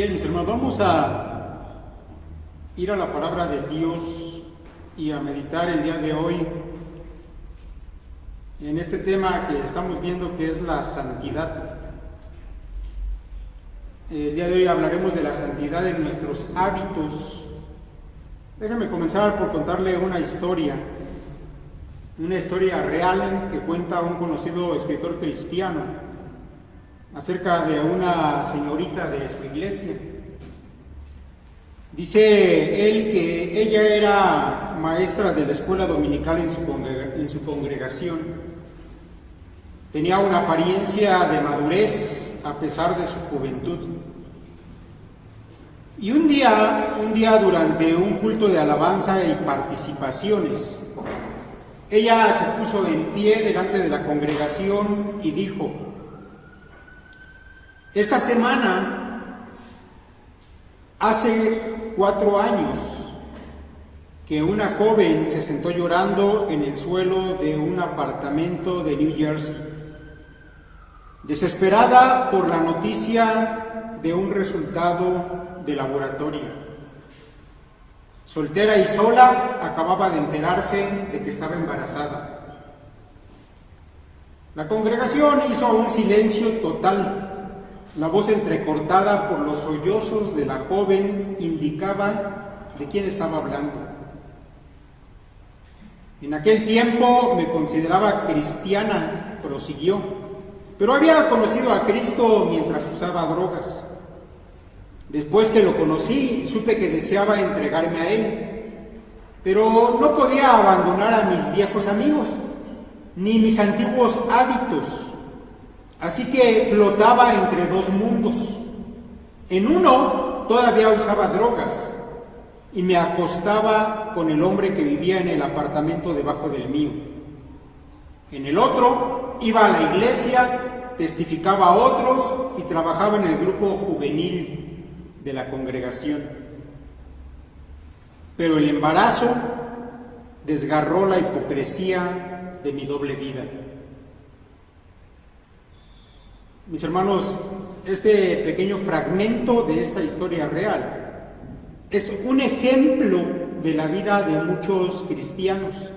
Bien, mis hermanos, vamos a ir a la palabra de Dios y a meditar el día de hoy en este tema que estamos viendo, que es la santidad. El día de hoy hablaremos de la santidad en nuestros hábitos. Déjenme comenzar por contarle una historia real que cuenta un conocido escritor cristiano acerca de una señorita de su iglesia. Dice él que ella era maestra de la escuela dominical en su congregación. Tenía una apariencia de madurez a pesar de su juventud. Y un día durante un culto de alabanza y participaciones, ella se puso en pie delante de la congregación y dijo: esta semana, hace 4 años, que una joven se sentó llorando en el suelo de un apartamento de New Jersey, desesperada por la noticia de un resultado de laboratorio. Soltera y sola, acababa de enterarse de que estaba embarazada. La congregación hizo un silencio total. La voz entrecortada por los sollozos de la joven indicaba de quién estaba hablando. En aquel tiempo me consideraba cristiana, prosiguió, pero había conocido a Cristo mientras usaba drogas. Después que lo conocí, supe que deseaba entregarme a Él, pero no podía abandonar a mis viejos amigos, ni mis antiguos hábitos. Así que flotaba entre dos mundos. En uno todavía usaba drogas y me acostaba con el hombre que vivía en el apartamento debajo del mío. En el otro iba a la iglesia, testificaba a otros y trabajaba en el grupo juvenil de la congregación. Pero el embarazo desgarró la hipocresía de mi doble vida. Mis hermanos, este pequeño fragmento de esta historia real es un ejemplo de la vida de muchos cristianos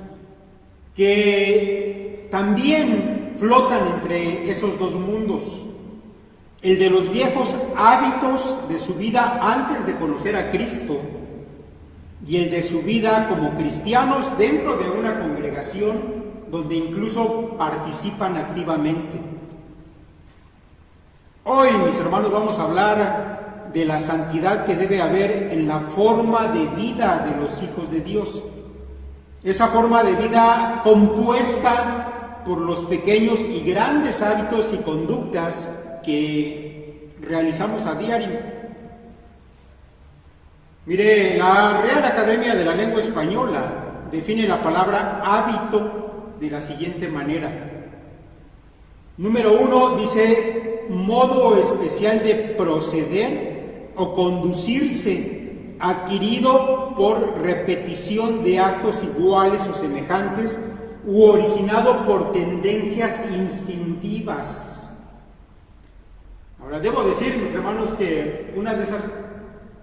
que también flotan entre esos dos mundos: el de los viejos hábitos de su vida antes de conocer a Cristo y el de su vida como cristianos dentro de una congregación donde incluso participan activamente. Hoy, mis hermanos, vamos a hablar de la santidad que debe haber en la forma de vida de los hijos de Dios. Esa forma de vida compuesta por los pequeños y grandes hábitos y conductas que realizamos a diario. Mire, la Real Academia de la Lengua Española define la palabra hábito de la siguiente manera. Número 1 dice: modo especial de proceder o conducirse, adquirido por repetición de actos iguales o semejantes, u originado por tendencias instintivas. Ahora, debo decir, mis hermanos, que una de esas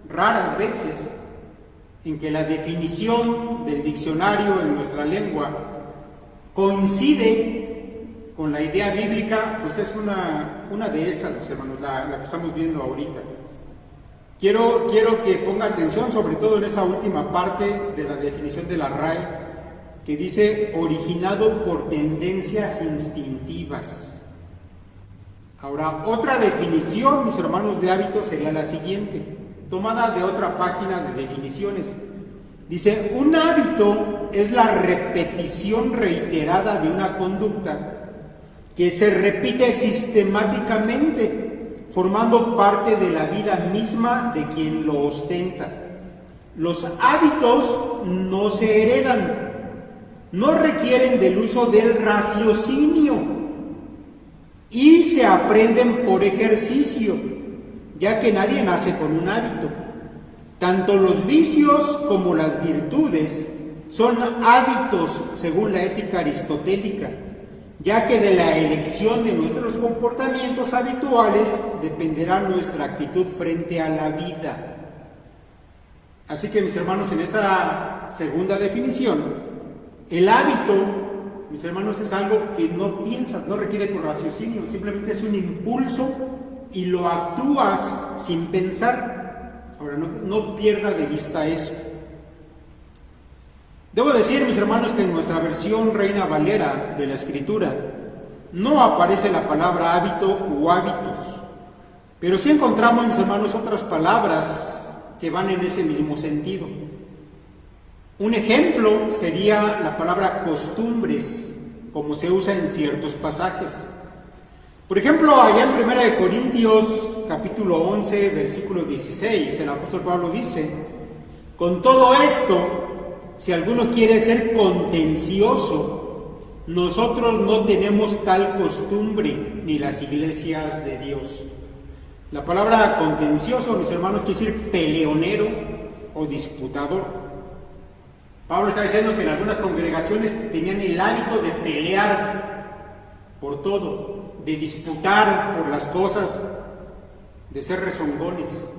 raras veces en que la definición del diccionario en nuestra lengua coincide con la idea bíblica, pues es una de estas, mis hermanos, la que estamos viendo ahorita. Quiero que ponga atención, sobre todo en esta última parte de la definición de la RAE, que dice originado por tendencias instintivas. Ahora, otra definición, mis hermanos, de hábito sería la siguiente, tomada de otra página de definiciones. Dice: un hábito es la repetición reiterada de una conducta que se repite sistemáticamente, formando parte de la vida misma de quien lo ostenta. Los hábitos no se heredan, no requieren del uso del raciocinio y se aprenden por ejercicio, ya que nadie nace con un hábito. Tanto los vicios como las virtudes son hábitos según la ética aristotélica, ya que de la elección de nuestros comportamientos habituales dependerá nuestra actitud frente a la vida. Así que, mis hermanos, en esta segunda definición, el hábito, mis hermanos, es algo que no piensas, no requiere tu raciocinio, simplemente es un impulso y lo actúas sin pensar. Ahora, no pierda de vista eso. Debo decir, mis hermanos, que en nuestra versión Reina Valera de la Escritura no aparece la palabra hábito u hábitos, pero sí encontramos, mis hermanos, otras palabras que van en ese mismo sentido. Un ejemplo sería la palabra costumbres, como se usa en ciertos pasajes. Por ejemplo, allá en 1 Corintios capítulo 11, versículo 16, el apóstol Pablo dice: con todo esto, si alguno quiere ser contencioso, nosotros no tenemos tal costumbre, ni las iglesias de Dios. La palabra contencioso, mis hermanos, quiere decir peleonero o disputador. Pablo está diciendo que en algunas congregaciones tenían el hábito de pelear por todo, de disputar por las cosas, de ser rezongones.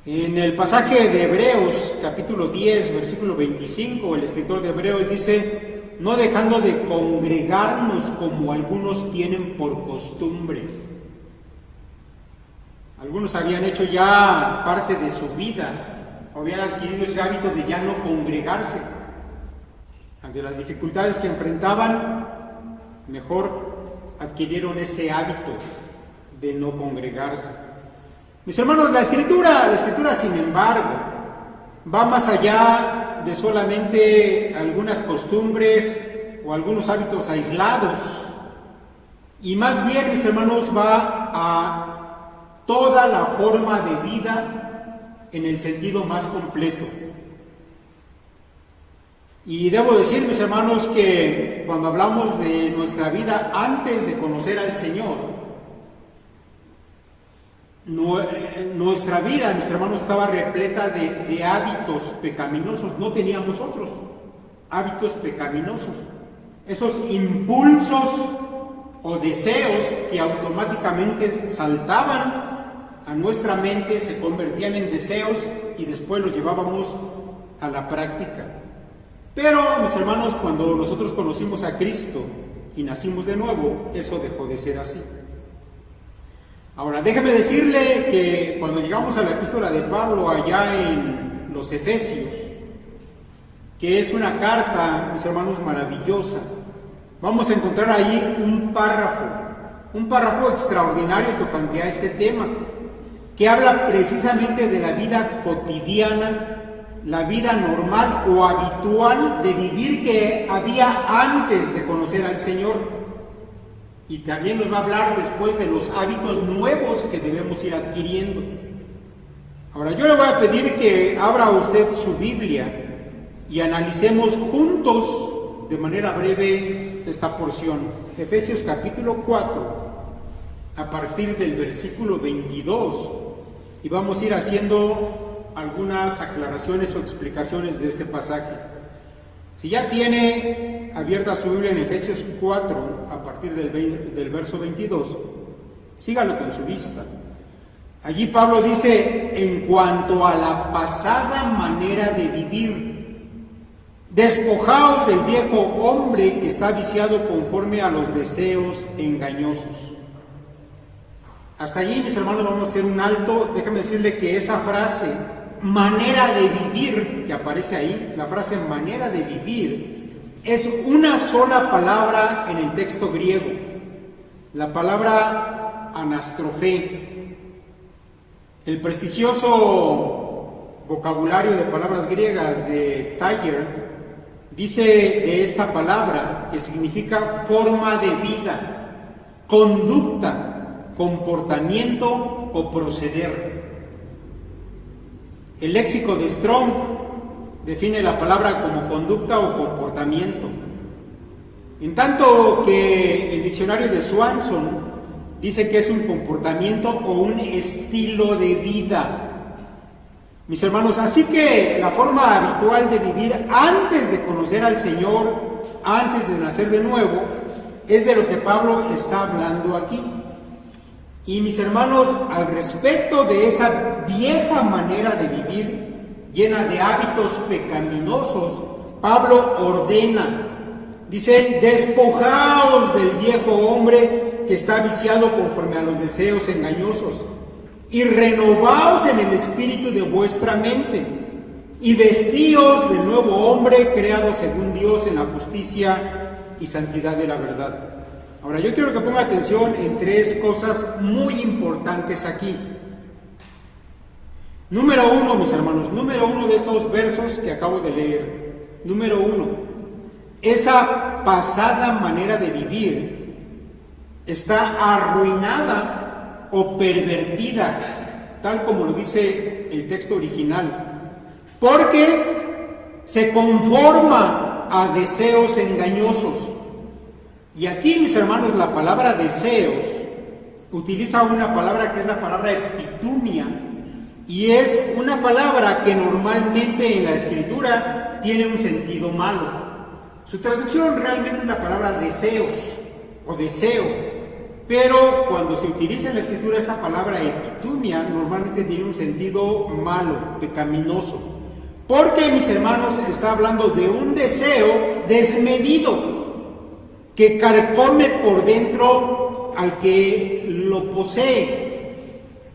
En el pasaje de Hebreos, capítulo 10, versículo 25, el escritor de Hebreos dice: no dejando de congregarnos como algunos tienen por costumbre. Algunos habían hecho ya parte de su vida, habían adquirido ese hábito de ya no congregarse. Ante las dificultades que enfrentaban, mejor adquirieron ese hábito de no congregarse. Mis hermanos, la escritura, sin embargo, va más allá de solamente algunas costumbres o algunos hábitos aislados, y más bien, mis hermanos, va a toda la forma de vida en el sentido más completo. Y debo decir, mis hermanos, que cuando hablamos de nuestra vida antes de conocer al Señor, nuestra vida, mis hermanos, estaba repleta de hábitos pecaminosos. No teníamos otros hábitos pecaminosos. Esos impulsos o deseos que automáticamente saltaban a nuestra mente, se convertían en deseos y después los llevábamos a la práctica. Pero, mis hermanos, cuando nosotros conocimos a Cristo y nacimos de nuevo, eso dejó de ser así. Ahora, déjeme decirle que cuando llegamos a la epístola de Pablo allá en los Efesios, que es una carta, mis hermanos, maravillosa, vamos a encontrar ahí un párrafo extraordinario tocante a este tema, que habla precisamente de la vida cotidiana, la vida normal o habitual de vivir que había antes de conocer al Señor. Y también nos va a hablar después de los hábitos nuevos que debemos ir adquiriendo. Ahora, yo le voy a pedir que abra usted su Biblia y analicemos juntos de manera breve esta porción. Efesios capítulo 4, a partir del versículo 22, y vamos a ir haciendo algunas aclaraciones o explicaciones de este pasaje. Si ya tiene abierta su Biblia en Efesios 4, a partir del verso 22, sígalo con su vista. Allí Pablo dice: en cuanto a la pasada manera de vivir, despojaos del viejo hombre que está viciado conforme a los deseos engañosos. Hasta allí, mis hermanos, vamos a hacer un alto. Déjame decirle que esa frase, manera de vivir, que aparece ahí, la frase manera de vivir, es una sola palabra en el texto griego, la palabra anastrofé. El prestigioso vocabulario de palabras griegas de Thayer dice de esta palabra que significa forma de vida, conducta, comportamiento o proceder. El léxico de Strong define la palabra como conducta o comportamiento, en tanto que el diccionario de Swanson dice que es un comportamiento o un estilo de vida. Mis hermanos, así que la forma habitual de vivir antes de conocer al Señor, antes de nacer de nuevo, es de lo que Pablo está hablando aquí. Y mis hermanos, al respecto de esa vieja manera de vivir, llena de hábitos pecaminosos, Pablo ordena, dice él, despojaos del viejo hombre que está viciado conforme a los deseos engañosos, y renovaos en el espíritu de vuestra mente, y vestíos del nuevo hombre creado según Dios en la justicia y santidad de la verdad. Ahora yo quiero que ponga atención en tres cosas muy importantes aquí. Número uno, mis hermanos, número uno de estos versos que acabo de leer. Número uno, esa pasada manera de vivir está arruinada o pervertida, tal como lo dice el texto original, porque se conforma a deseos engañosos. Y aquí, mis hermanos, la palabra deseos utiliza una palabra que es la palabra epitumia, y es una palabra que normalmente en la escritura tiene un sentido malo. Su traducción realmente es la palabra deseos o deseo, pero cuando se utiliza en la escritura esta palabra epitumia, normalmente tiene un sentido malo, pecaminoso, porque, mis hermanos, está hablando de un deseo desmedido que carcome por dentro al que lo posee,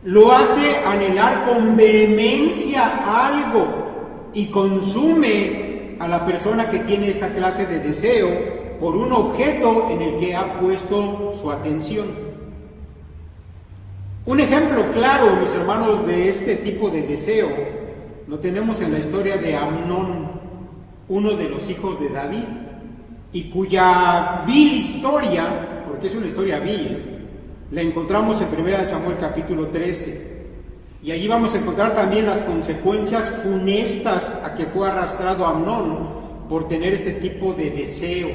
lo hace anhelar con vehemencia algo y consume a la persona que tiene esta clase de deseo por un objeto en el que ha puesto su atención. Un ejemplo claro, mis hermanos, de este tipo de deseo lo tenemos en la historia de Amnón, uno de los hijos de David, y cuya vil historia, porque es una historia vil, la encontramos en 1 Samuel capítulo 13. Y allí vamos a encontrar también las consecuencias funestas a que fue arrastrado Amnón por tener este tipo de deseo.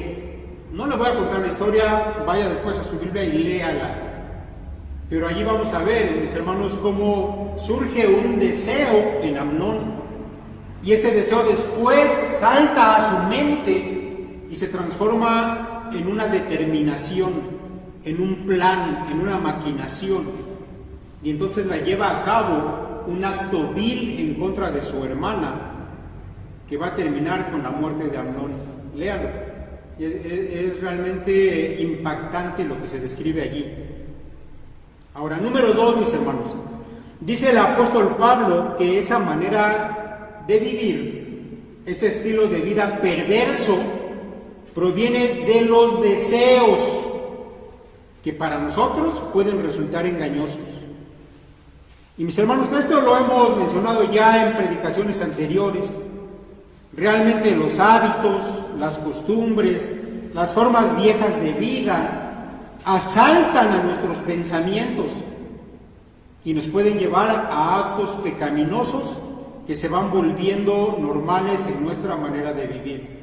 No le voy a contar la historia, vaya después a su Biblia y léala. Pero allí vamos a ver, mis hermanos, cómo surge un deseo en Amnón. Y ese deseo después salta a su mente y se transforma en una determinación, en un plan, en una maquinación. Y entonces la lleva a cabo un acto vil en contra de su hermana, que va a terminar con la muerte de Amnón. Léalo. Es realmente impactante lo que se describe allí. Ahora, número 2, mis hermanos. Dice el apóstol Pablo que esa manera de vivir, ese estilo de vida perverso, proviene de los deseos que para nosotros pueden resultar engañosos. Y mis hermanos, esto lo hemos mencionado ya en predicaciones anteriores. Realmente los hábitos, las costumbres, las formas viejas de vida asaltan a nuestros pensamientos y nos pueden llevar a actos pecaminosos que se van volviendo normales en nuestra manera de vivir.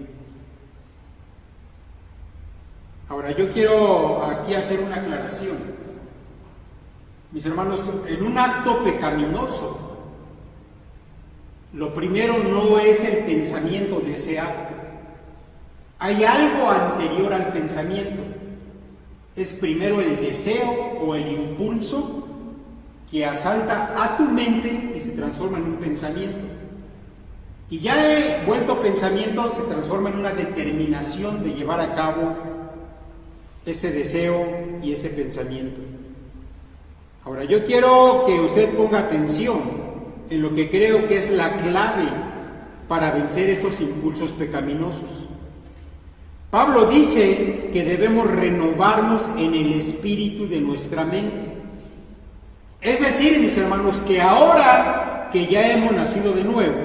Ahora, yo quiero aquí hacer una aclaración. Mis hermanos, en un acto pecaminoso, lo primero no es el pensamiento de ese acto. Hay algo anterior al pensamiento. Es primero el deseo o el impulso que asalta a tu mente y se transforma en un pensamiento. Y ya vuelto pensamiento, se transforma en una determinación de llevar a cabo ese deseo y ese pensamiento. Ahora, yo quiero que usted ponga atención en lo que creo que es la clave para vencer estos impulsos pecaminosos. Pablo dice que debemos renovarnos en el espíritu de nuestra mente. Es decir, mis hermanos, que ahora que ya hemos nacido de nuevo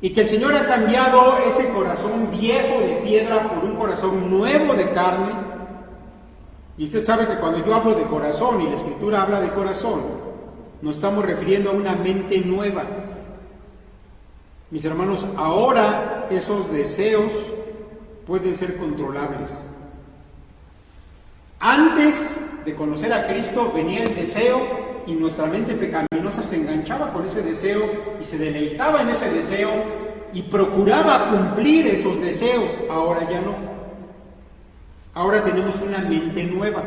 y que el Señor ha cambiado ese corazón viejo de piedra por un corazón nuevo de carne, y usted sabe que cuando yo hablo de corazón y la Escritura habla de corazón, nos estamos refiriendo a una mente nueva. Mis hermanos, ahora esos deseos pueden ser controlables. Antes de conocer a Cristo venía el deseo y nuestra mente pecaminosa se enganchaba con ese deseo y se deleitaba en ese deseo, y procuraba cumplir esos deseos. Ahora ya no. Ahora tenemos una mente nueva.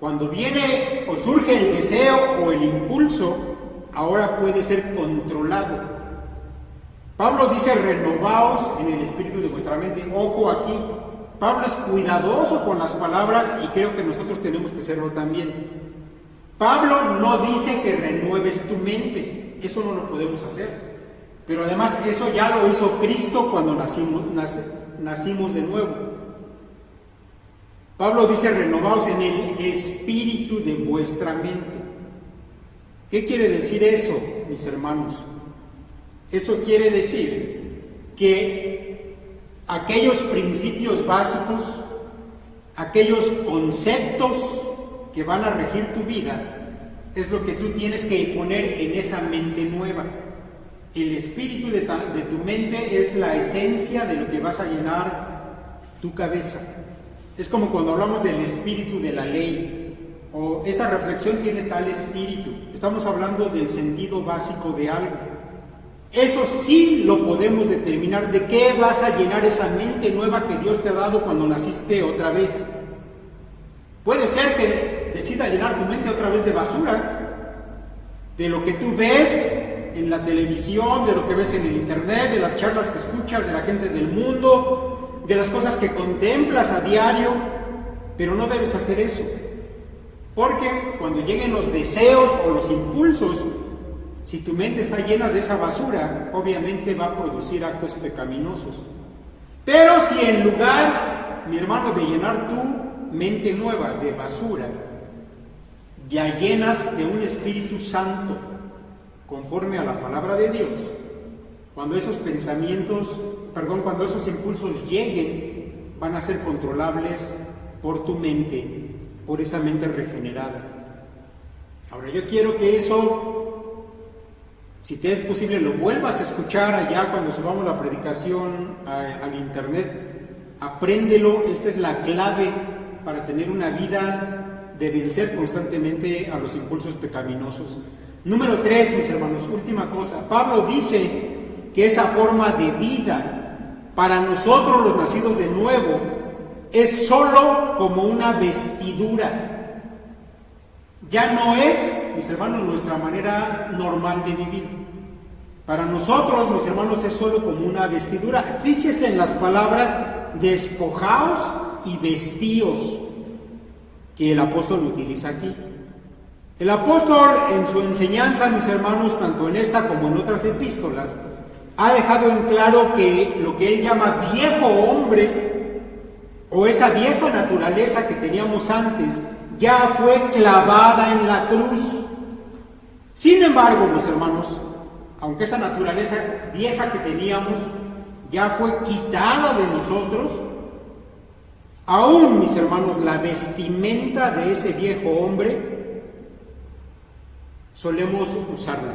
Cuando viene o surge el deseo o el impulso, ahora puede ser controlado. Pablo dice: renovaos en el espíritu de vuestra mente. Ojo aquí, Pablo es cuidadoso con las palabras y creo que nosotros tenemos que serlo también. Pablo no dice que renueves tu mente, eso no lo podemos hacer. Pero además eso ya lo hizo Cristo cuando nacimos de nuevo. Pablo dice: renovaos en el espíritu de vuestra mente. ¿Qué quiere decir eso, mis hermanos? Eso quiere decir que aquellos principios básicos, aquellos conceptos que van a regir tu vida, es lo que tú tienes que poner en esa mente nueva. El espíritu de tu mente es la esencia de lo que vas a llenar tu cabeza. Es como cuando hablamos del espíritu de la ley, o esa reflexión tiene tal espíritu. Estamos hablando del sentido básico de algo. Eso sí lo podemos determinar. ¿De qué vas a llenar esa mente nueva que Dios te ha dado cuando naciste otra vez? Puede ser que decidas llenar tu mente otra vez de basura, de lo que tú ves en la televisión, de lo que ves en el internet, de las charlas que escuchas de la gente del mundo, de las cosas que contemplas a diario. Pero no debes hacer eso, porque cuando lleguen los deseos o los impulsos, si tu mente está llena de esa basura, obviamente va a producir actos pecaminosos. Pero si en lugar, mi hermano, de llenar tu mente nueva de basura, ya llenas de un Espíritu Santo, conforme a la palabra de Dios, cuando esos cuando esos impulsos lleguen, van a ser controlables por tu mente, por esa mente regenerada. Ahora yo quiero que eso, si te es posible, lo vuelvas a escuchar allá cuando subamos la predicación al internet. Apréndelo, esta es la clave para tener una vida de vencer constantemente a los impulsos pecaminosos. Número 3, mis hermanos, última cosa. Pablo dice que esa forma de vida para nosotros los nacidos de nuevo es solo como una vestidura. Ya no es, mis hermanos, nuestra manera normal de vivir. Para nosotros, mis hermanos, es solo como una vestidura. Fíjese en las palabras despojaos y vestíos que el apóstol utiliza aquí. El apóstol en su enseñanza, mis hermanos, tanto en esta como en otras epístolas, ha dejado en claro que lo que él llama viejo hombre, o esa vieja naturaleza que teníamos antes, ya fue clavada en la cruz. Sin embargo, mis hermanos, aunque esa naturaleza vieja que teníamos ya fue quitada de nosotros, aún, mis hermanos, la vestimenta de ese viejo hombre solemos usarla.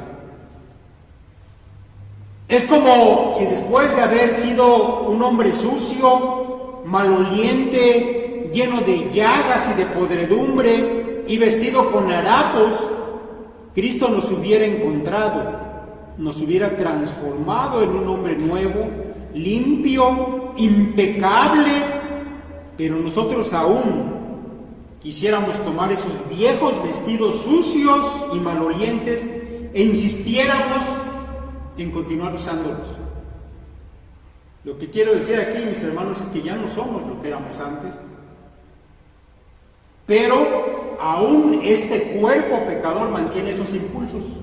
Es como si después de haber sido un hombre sucio, maloliente, lleno de llagas y de podredumbre y vestido con harapos, Cristo nos hubiera encontrado, nos hubiera transformado en un hombre nuevo, limpio, impecable, pero nosotros aún quisiéramos tomar esos viejos vestidos sucios y malolientes e insistiéramos en continuar usándolos. Lo que quiero decir aquí, mis hermanos, es que ya no somos lo que éramos antes, pero aún este cuerpo pecador mantiene esos impulsos.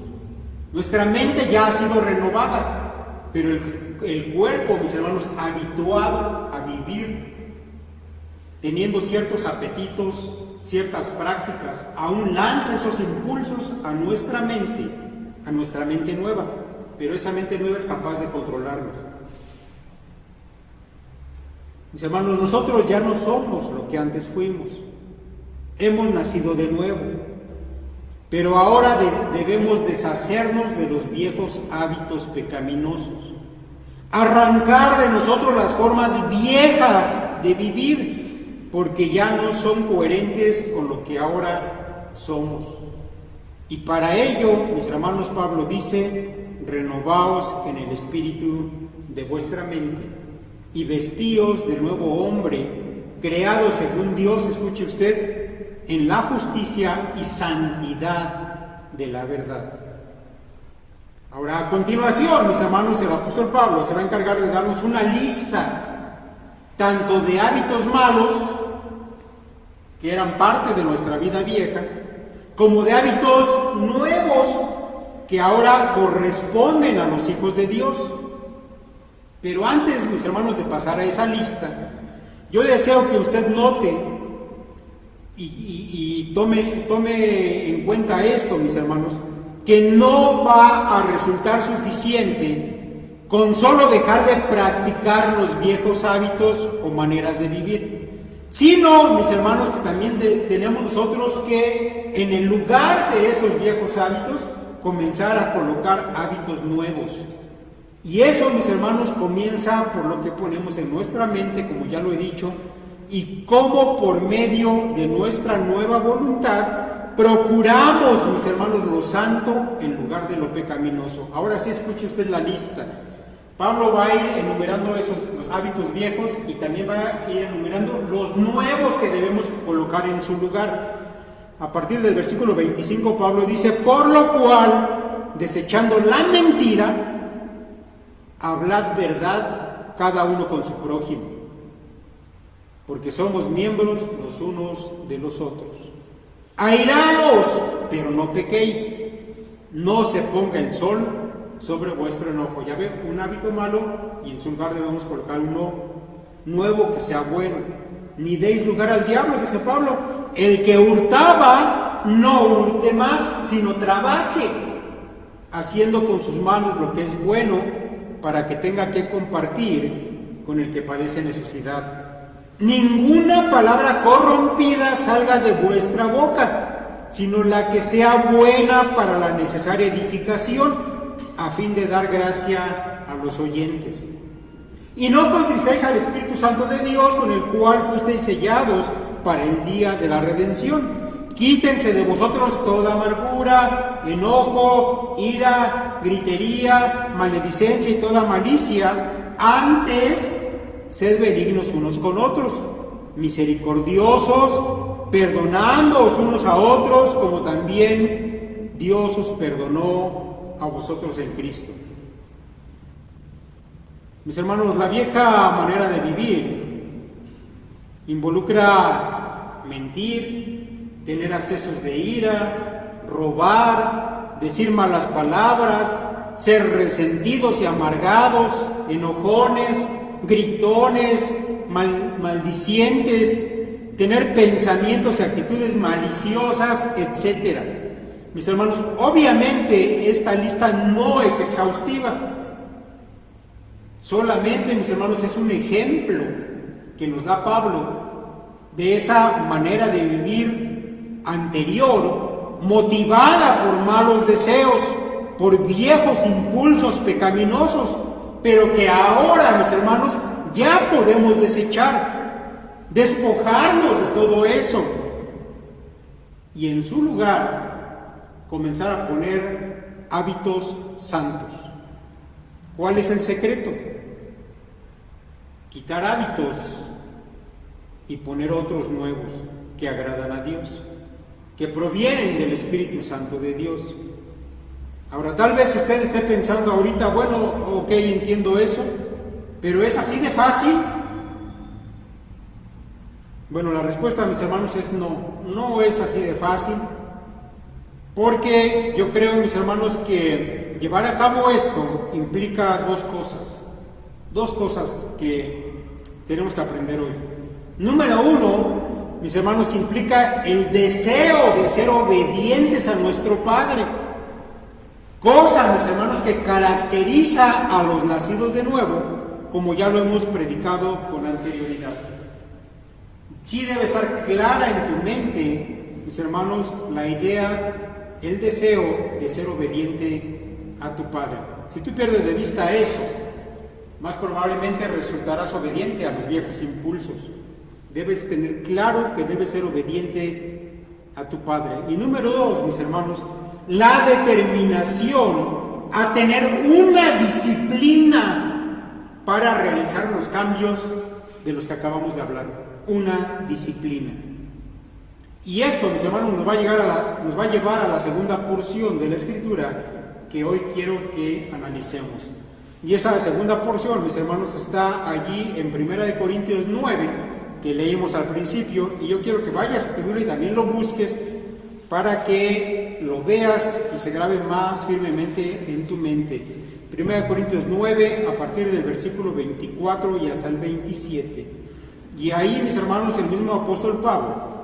Nuestra mente ya ha sido renovada, pero el cuerpo, mis hermanos, habituado a vivir teniendo ciertos apetitos, ciertas prácticas, aún lanza esos impulsos a nuestra mente nueva, pero esa mente nueva es capaz de controlarlos. Mis hermanos, nosotros ya no somos lo que antes fuimos, hemos nacido de nuevo, pero ahora debemos deshacernos de los viejos hábitos pecaminosos, arrancar de nosotros las formas viejas de vivir, porque ya no son coherentes con lo que ahora somos. Y para ello, mis hermanos, Pablo dice: renovaos en el espíritu de vuestra mente y vestíos del nuevo hombre, creado según Dios, escuche usted, en la justicia y santidad de la verdad. Ahora, a continuación, mis hermanos, el apóstol Pablo se va a encargar de darnos una lista tanto de hábitos malos, que eran parte de nuestra vida vieja, como de hábitos nuevos, que ahora corresponden a los hijos de Dios. Pero antes, mis hermanos, de pasar a esa lista, yo deseo que usted note y tome en cuenta esto, mis hermanos, que no va a resultar suficiente con solo dejar de practicar los viejos hábitos o maneras de vivir, sino, mis hermanos, que también tenemos nosotros que, en el lugar de esos viejos hábitos, comenzar a colocar hábitos nuevos. Y eso, mis hermanos, comienza por lo que ponemos en nuestra mente, como ya lo he dicho, y cómo por medio de nuestra nueva voluntad procuramos, mis hermanos, lo santo en lugar de lo pecaminoso. Ahora sí, escuche usted la lista. Pablo va a ir enumerando los hábitos viejos y también va a ir enumerando los nuevos que debemos colocar en su lugar. A partir del versículo 25, Pablo dice: por lo cual, desechando la mentira, hablad verdad cada uno con su prójimo, porque somos miembros los unos de los otros. Airaos, pero no pequéis, no se ponga el sol sobre vuestro enojo. Ya ve, un hábito malo, y en su lugar debemos colocar uno nuevo que sea bueno. Ni deis lugar al diablo, dice Pablo. El que hurtaba, no hurte más, sino trabaje, haciendo con sus manos lo que es bueno, para que tenga que compartir con el que padece necesidad. Ninguna palabra corrompida salga de vuestra boca, sino la que sea buena para la necesaria edificación, a fin de dar gracia a los oyentes. Y no contristéis al Espíritu Santo de Dios, con el cual fuisteis sellados para el día de la redención. Quítense de vosotros toda amargura, enojo, ira, gritería, maledicencia y toda malicia. Antes, sed benignos unos con otros, misericordiosos, perdonándoos unos a otros, como también Dios os perdonó a vosotros en Cristo. Mis hermanos, la vieja manera de vivir involucra mentir, tener accesos de ira, robar, decir malas palabras, ser resentidos y amargados, enojones, gritones, maldicientes, tener pensamientos y actitudes maliciosas, etc. Mis hermanos, obviamente esta lista no es exhaustiva. Solamente, mis hermanos, es un ejemplo que nos da Pablo de esa manera de vivir anterior, motivada por malos deseos, por viejos impulsos pecaminosos, pero que ahora, mis hermanos, ya podemos desechar, despojarnos de todo eso y en su lugar comenzar a poner hábitos santos. ¿Cuál es el secreto? Quitar hábitos y poner otros nuevos que agradan a Dios, que provienen del Espíritu Santo de Dios. Ahora, tal vez usted esté pensando ahorita, bueno, ok, entiendo eso, pero ¿es así de fácil? Bueno, la respuesta, mis hermanos, es no, no es así de fácil, porque yo creo, mis hermanos, que llevar a cabo esto implica dos cosas que tenemos que aprender hoy. Número uno, mis hermanos, implica el deseo de ser obedientes a nuestro Padre, cosa, mis hermanos, que caracteriza a los nacidos de nuevo, como ya lo hemos predicado con anterioridad. Sí debe estar clara en tu mente, mis hermanos, la idea, el deseo de ser obediente a tu Padre. Si tú pierdes de vista eso, más probablemente resultarás obediente a los viejos impulsos. Debes tener claro que debes ser obediente a tu Padre. Y número dos, mis hermanos, la determinación a tener una disciplina para realizar los cambios de los que acabamos de hablar. Una disciplina. Y esto, mis hermanos, nos va a llevar a la segunda porción de la Escritura que hoy quiero que analicemos. Y esa segunda porción, mis hermanos, está allí en 1 Corintios 9, que leímos al principio, y yo quiero que vayas a tu Biblia y también lo busques para que lo veas y se grabe más firmemente en tu mente. 1 Corintios 9, a partir del versículo 24 y hasta el 27. Y ahí, mis hermanos, el mismo apóstol Pablo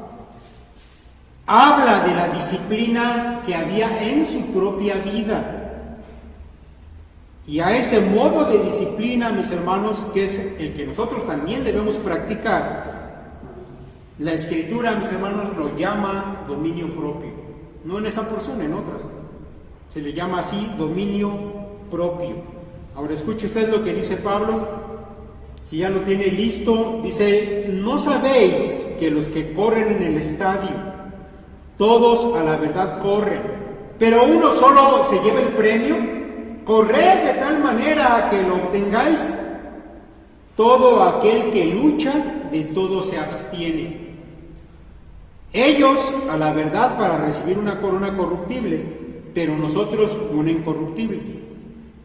habla de la disciplina que había en su propia vida. Y a ese modo de disciplina, mis hermanos, que es el que nosotros también debemos practicar, la Escritura, mis hermanos, lo llama dominio propio. No en esta porción, en otras. Se le llama así dominio propio. Ahora escuche usted lo que dice Pablo. Si ya lo tiene listo, dice: ¿no sabéis que los que corren en el estadio, todos a la verdad corren, pero uno solo se lleva el premio? Corred de tal manera que lo obtengáis. Todo aquel que lucha, de todo se abstiene. Ellos a la verdad para recibir una corona corruptible, pero nosotros una incorruptible.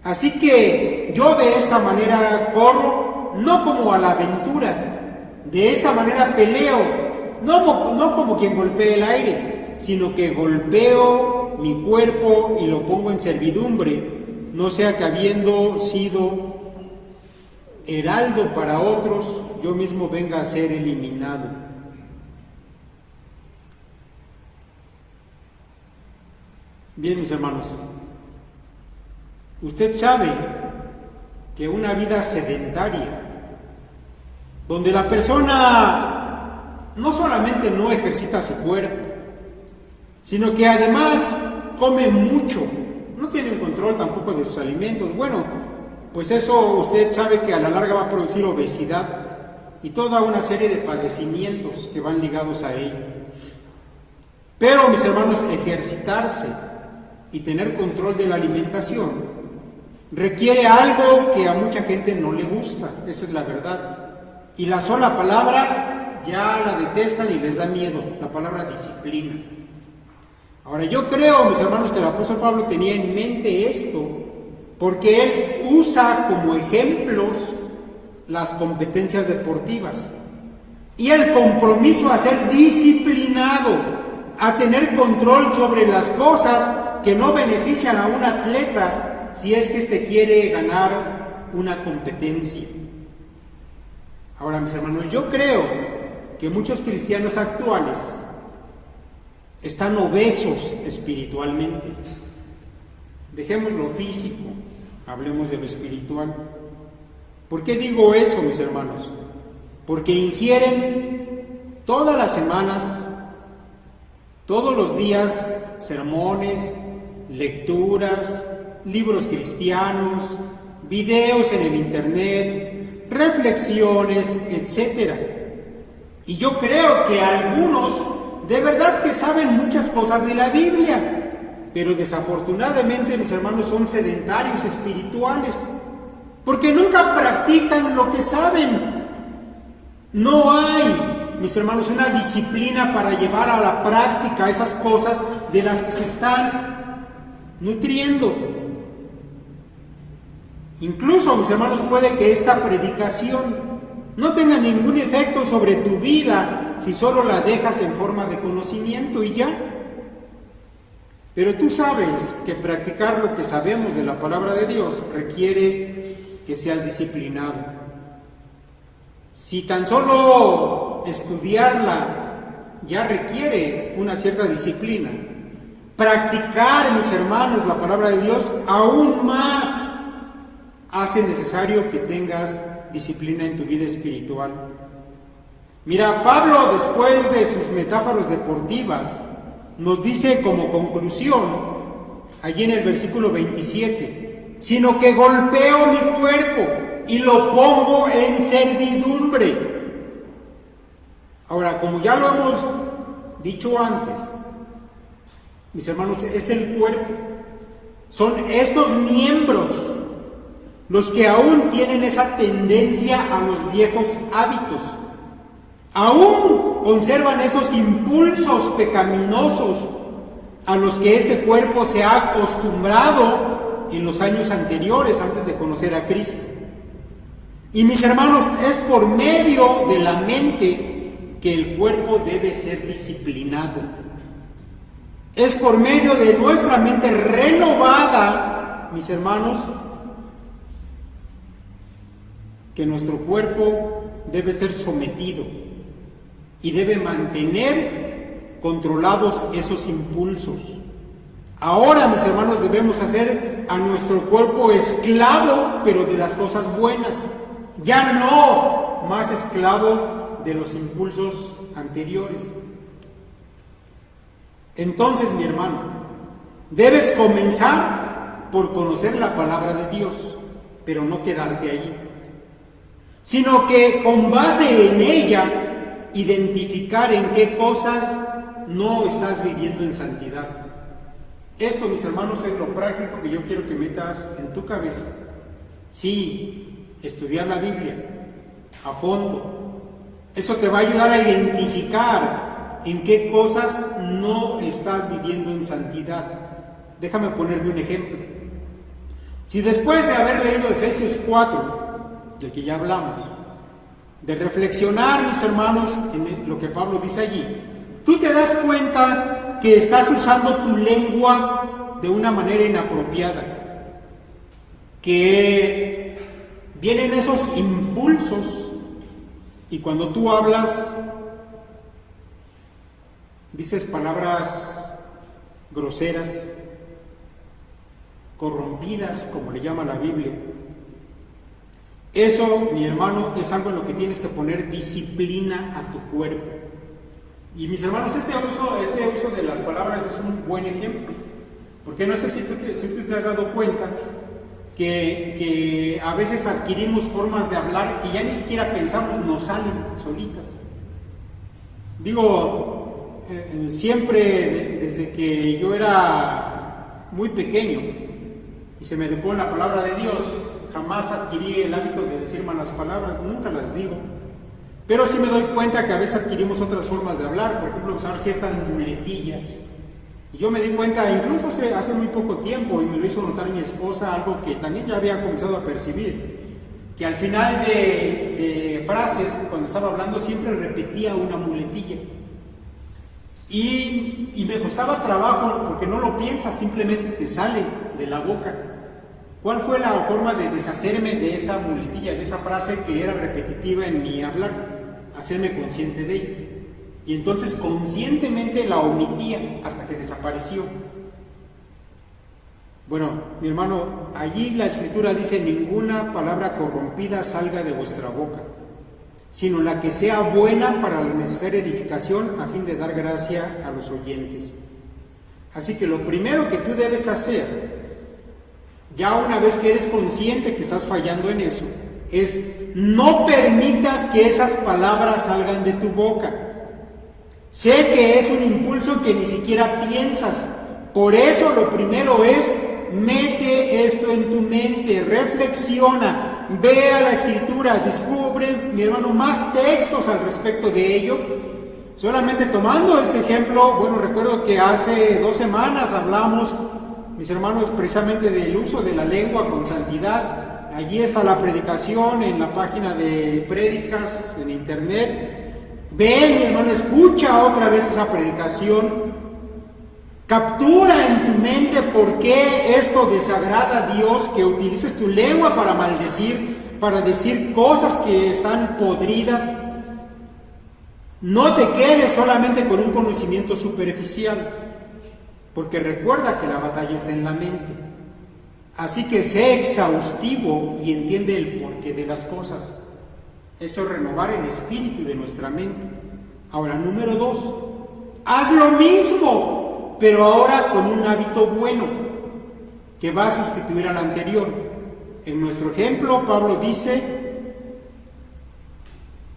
Así que yo de esta manera corro, no como a la aventura. De esta manera peleo, no como quien golpea el aire, sino que golpeo mi cuerpo y lo pongo en servidumbre, no sea que habiendo sido heraldo para otros, yo mismo venga a ser eliminado. Bien, mis hermanos, usted sabe que una vida sedentaria, donde la persona no solamente no ejercita su cuerpo, sino que además come mucho, no tiene un control tampoco de sus alimentos, bueno, pues eso usted sabe que a la larga va a producir obesidad y toda una serie de padecimientos que van ligados a ello. Pero, mis hermanos, ejercitarse y tener control de la alimentación requiere algo que a mucha gente no le gusta, esa es la verdad. Y la sola palabra ya la detestan y les da miedo, la palabra disciplina. Ahora, yo creo, mis hermanos, que el apóstol Pablo tenía en mente esto, porque él usa como ejemplos las competencias deportivas y el compromiso a ser disciplinado, a tener control sobre las cosas que no benefician a un atleta si es que éste quiere ganar una competencia. Ahora, mis hermanos, yo creo que muchos cristianos actuales están obesos espiritualmente. Dejemos lo físico, hablemos de lo espiritual. ¿Por qué digo eso, mis hermanos? Porque ingieren todas las semanas, todos los días, sermones, lecturas, libros cristianos, videos en el internet, reflexiones, etc. Y yo creo que algunos de verdad que saben muchas cosas de la Biblia, pero desafortunadamente, mis hermanos, son sedentarios espirituales, porque nunca practican lo que saben. No hay, mis hermanos, una disciplina para llevar a la práctica esas cosas de las que se están nutriendo. Incluso, mis hermanos, puede que esta predicación no tenga ningún efecto sobre tu vida si solo la dejas en forma de conocimiento y ya. Pero tú sabes que practicar lo que sabemos de la palabra de Dios requiere que seas disciplinado. Si tan solo estudiarla ya requiere una cierta disciplina, practicar, mis hermanos, la palabra de Dios aún más hace necesario que tengas disciplina en tu vida espiritual. Mira, Pablo, después de sus metáforas deportivas, nos dice como conclusión, allí en el versículo 27, sino que golpeo mi cuerpo y lo pongo en servidumbre. Ahora, como ya lo hemos dicho antes, mis hermanos, es el cuerpo, son estos miembros los que aún tienen esa tendencia a los viejos hábitos, aún conservan esos impulsos pecaminosos a los que este cuerpo se ha acostumbrado en los años anteriores, antes de conocer a Cristo. Y mis hermanos, es por medio de la mente que el cuerpo debe ser disciplinado. Es por medio de nuestra mente renovada, mis hermanos, que nuestro cuerpo debe ser sometido y debe mantener controlados esos impulsos. Ahora, mis hermanos, debemos hacer a nuestro cuerpo esclavo, pero de las cosas buenas, ya no más esclavo de los impulsos anteriores. Entonces, mi hermano, debes comenzar por conocer la palabra de Dios, pero no quedarte allí, sino que con base en ella, identificar en qué cosas no estás viviendo en santidad. Esto, mis hermanos, es lo práctico que yo quiero que metas en tu cabeza. Sí, estudiar la Biblia a fondo. Eso te va a ayudar a identificar en qué cosas no estás viviendo en santidad. Déjame ponerte un ejemplo. Si después de haber leído Efesios 4, del que ya hablamos, de reflexionar, mis hermanos, en lo que Pablo dice allí, tú te das cuenta que estás usando tu lengua de una manera inapropiada, que vienen esos impulsos y cuando tú hablas dices palabras groseras, corrompidas, como le llama la Biblia. Eso, mi hermano, es algo en lo que tienes que poner disciplina a tu cuerpo. Y mis hermanos, este uso de las palabras es un buen ejemplo, porque no sé si tú te has dado cuenta que a veces adquirimos formas de hablar que ya ni siquiera pensamos, nos salen solitas. Digo, siempre desde que yo era muy pequeño y se me educó en la palabra de Dios, jamás adquirí el hábito de decir malas palabras, nunca las digo. Pero sí me doy cuenta que a veces adquirimos otras formas de hablar, por ejemplo, usar ciertas muletillas. Y yo me di cuenta, incluso hace muy poco tiempo, y me lo hizo notar mi esposa, algo que también ya había comenzado a percibir, que al final de frases, cuando estaba hablando, siempre repetía una muletilla. Y me costaba trabajo, porque no lo piensas, simplemente te sale de la boca. ¿Cuál fue la forma de deshacerme de esa muletilla, de esa frase que era repetitiva en mi hablar? Hacerme consciente de ella. Y entonces conscientemente la omitía hasta que desapareció. Bueno, mi hermano, allí la Escritura dice: ninguna palabra corrompida salga de vuestra boca, sino la que sea buena para la necesaria edificación, a fin de dar gracia a los oyentes. Así que lo primero que tú debes hacer, ya una vez que eres consciente que estás fallando en eso, es no permitas que esas palabras salgan de tu boca. Sé que es un impulso que ni siquiera piensas, por eso lo primero es: mete esto en tu mente, reflexiona, ve a la Escritura, descubre, mi hermano, más textos al respecto de ello. Solamente tomando este ejemplo, bueno, recuerdo que hace 2 semanas hablamos, mis hermanos, precisamente del uso de la lengua con santidad. Allí está la predicación en la página de prédicas en internet. Ven, mi hermano, escucha otra vez esa predicación. Captura en tu mente por qué esto desagrada a Dios, que utilices tu lengua para maldecir, para decir cosas que están podridas. No te quedes solamente con un conocimiento superficial, porque recuerda que la batalla está en la mente. Así que sé exhaustivo y entiende el porqué de las cosas. Eso es renovar el espíritu de nuestra mente. Ahora, número 2, haz lo mismo, pero ahora con un hábito bueno, que va a sustituir al anterior. En nuestro ejemplo, Pablo dice: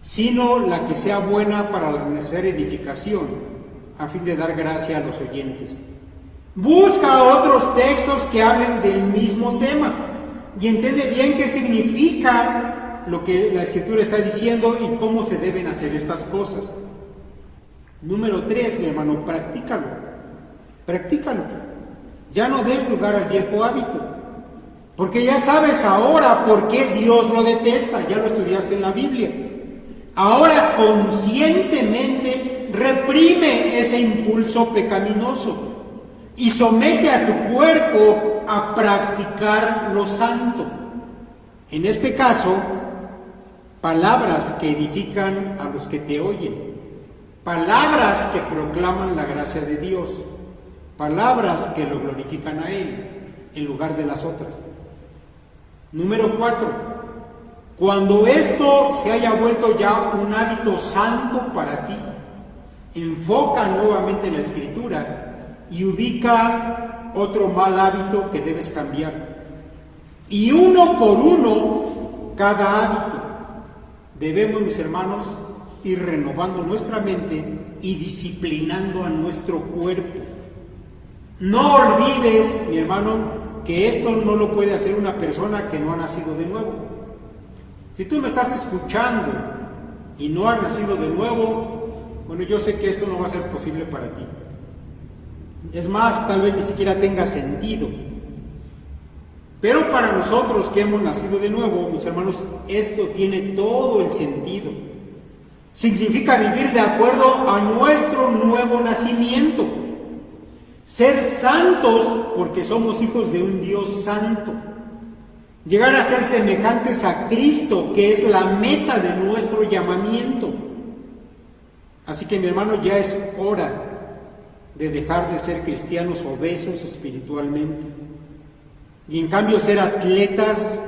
sino la que sea buena para la necesaria edificación, a fin de dar gracia a los oyentes. Busca otros textos que hablen del mismo tema. y entiende bien qué significa lo que la Escritura está diciendo y cómo se deben hacer estas cosas. Número 3, mi hermano, practícalo. Practícalo. Ya no des lugar al viejo hábito. Porque ya sabes ahora por qué Dios lo detesta. Ya lo estudiaste en la Biblia. Ahora conscientemente reprime ese impulso pecaminoso y somete a tu cuerpo a practicar lo santo. En este caso, palabras que edifican a los que te oyen. Palabras que proclaman la gracia de Dios. Palabras que lo glorifican a Él en lugar de las otras. Número 4. Cuando esto se haya vuelto ya un hábito santo para ti, enfoca nuevamente la Escritura y ubica otro mal hábito que debes cambiar. Y uno por uno, cada hábito. Debemos, mis hermanos, ir renovando nuestra mente y disciplinando a nuestro cuerpo. No olvides, mi hermano, que esto no lo puede hacer una persona que no ha nacido de nuevo. Si tú me estás escuchando y no has nacido de nuevo, bueno, yo sé que esto no va a ser posible para ti. Es más, tal vez ni siquiera tenga sentido. Pero para nosotros que hemos nacido de nuevo, mis hermanos, esto tiene todo el sentido. Significa vivir de acuerdo a nuestro nuevo nacimiento. Ser santos porque somos hijos de un Dios santo. Llegar a ser semejantes a Cristo, que es la meta de nuestro llamamiento. Así que, mi hermano, ya es hora de dejar de ser cristianos obesos espiritualmente y en cambio ser atletas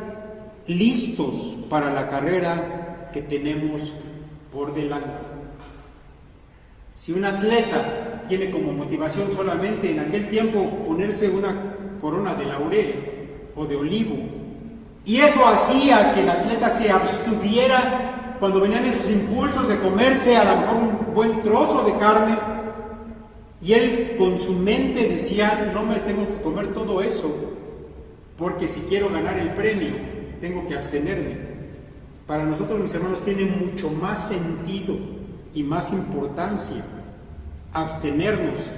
listos para la carrera que tenemos por delante. Si un atleta tiene como motivación solamente en aquel tiempo ponerse una corona de laurel o de olivo, y eso hacía que el atleta se abstuviera cuando venían esos impulsos de comerse a lo mejor un buen trozo de carne, y él con su mente decía, no me tengo que comer todo eso, porque si quiero ganar el premio, tengo que abstenerme. Para nosotros, mis hermanos, tiene mucho más sentido y más importancia abstenernos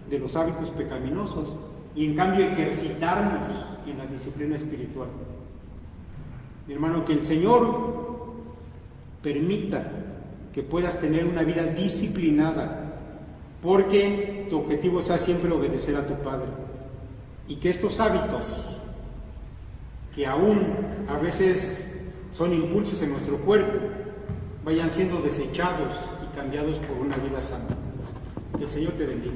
de los hábitos pecaminosos y en cambio ejercitarnos en la disciplina espiritual. Mi hermano, que el Señor permita que puedas tener una vida disciplinada, porque tu objetivo sea siempre obedecer a tu Padre, y que estos hábitos, que aún a veces son impulsos en nuestro cuerpo, vayan siendo desechados y cambiados por una vida santa. Que el Señor te bendiga.